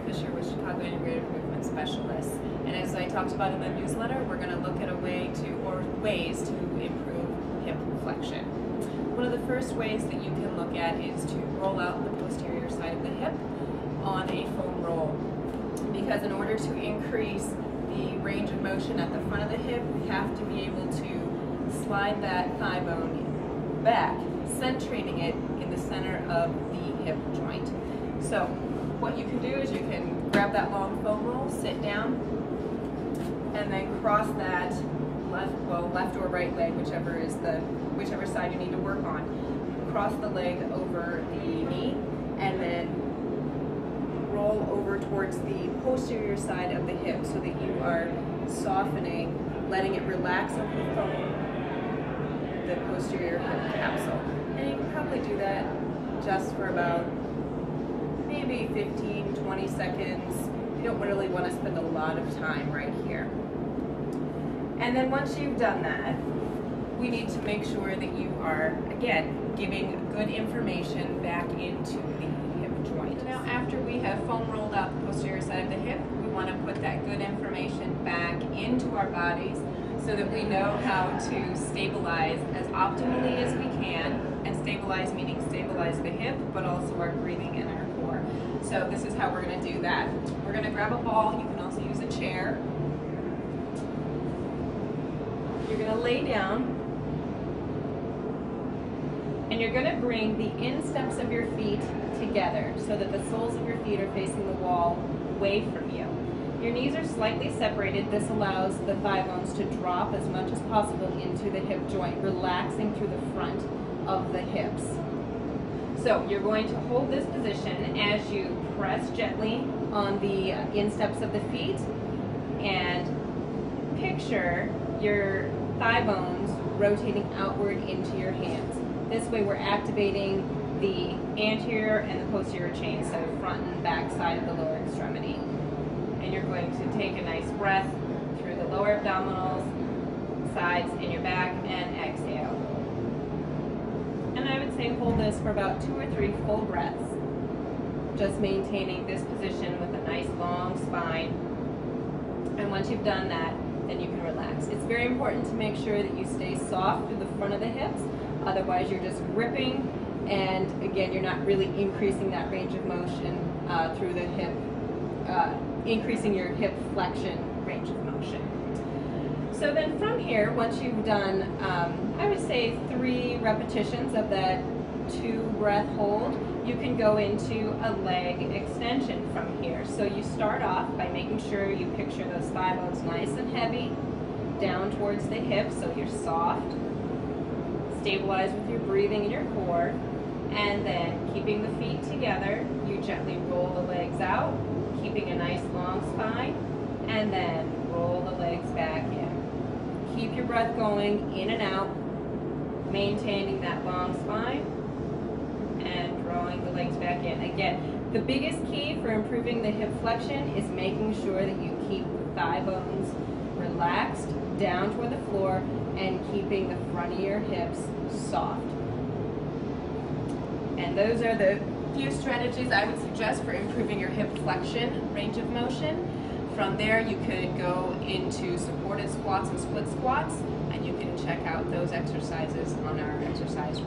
Fisher with Chicago Integrative Movement Specialists. And as I talked about in the newsletter, we're going to look at ways to improve hip flexion. One of the first ways that you can look at is to roll out the posterior side of the hip on a foam roll. Because in order to increase the range of motion at the front of the hip, we have to be able to slide that thigh bone back, centering it in the center of the hip joint. So what you can do is you can grab that long foam roll, sit down, and then cross that left or right leg, whichever side you need to work on. Cross the leg over the knee, and then roll over towards the posterior side of the hip so that you are softening, letting it relax over the foam, the posterior hip capsule. And you can probably do that just for about maybe 15-20 seconds. You don't really want to spend a lot of time right here. And then once you've done that, we need to make sure that you are, again, giving good information back into the hip joint. Now after we have foam rolled out the posterior side of the hip, we want to put that good information back into our bodies so that we know how to stabilize as optimally as we can, and stabilize meaning stabilize the hip, but also our breathing and our core. So this is how we're going to do that. We're going to grab a ball. You can also use a chair. You're going to lay down, and you're going to bring the insteps of your feet together so that the soles of your feet are facing the wall away from you. Your knees are slightly separated. This allows the thigh bones to drop as much as possible into the hip joint, relaxing through the front of the hips. So you're going to hold this position as you press gently on the insteps of the feet, and picture your thigh bones rotating outward into your hands. This way we're activating the anterior and the posterior chain, so front and back side of the lower extremity. And you're going to take a nice breath through the lower abdominals, sides, in your back, and exhale. And I would say hold this for about 2 or 3 full breaths, just maintaining this position with a nice long spine. And once you've done that, then you can relax. It's very important to make sure that you stay soft through the front of the hips, otherwise you're just gripping, and again, you're not really increasing that range of motion through the hip, increasing your hip flexion range of motion. So then from here, once you've done, I would say 3 repetitions of that 2 breath hold, you can go into a leg extension from here. So you start off by making sure you picture those thigh bones nice and heavy, down towards the hips so you're soft, stabilize with your breathing and your core, and then keeping the feet together, you gently roll the legs out, keeping a nice long spine, and then roll the legs back in. Keep your breath going in and out, maintaining that long spine, and drawing the legs back in. Again, the biggest key for improving the hip flexion is making sure that you keep the thigh bones relaxed down toward the floor and keeping the front of your hips soft. And those are the few strategies I would suggest for improving your hip flexion range of motion. From there, you could go into supported squats and split squats, and you can check out those exercises on our exercise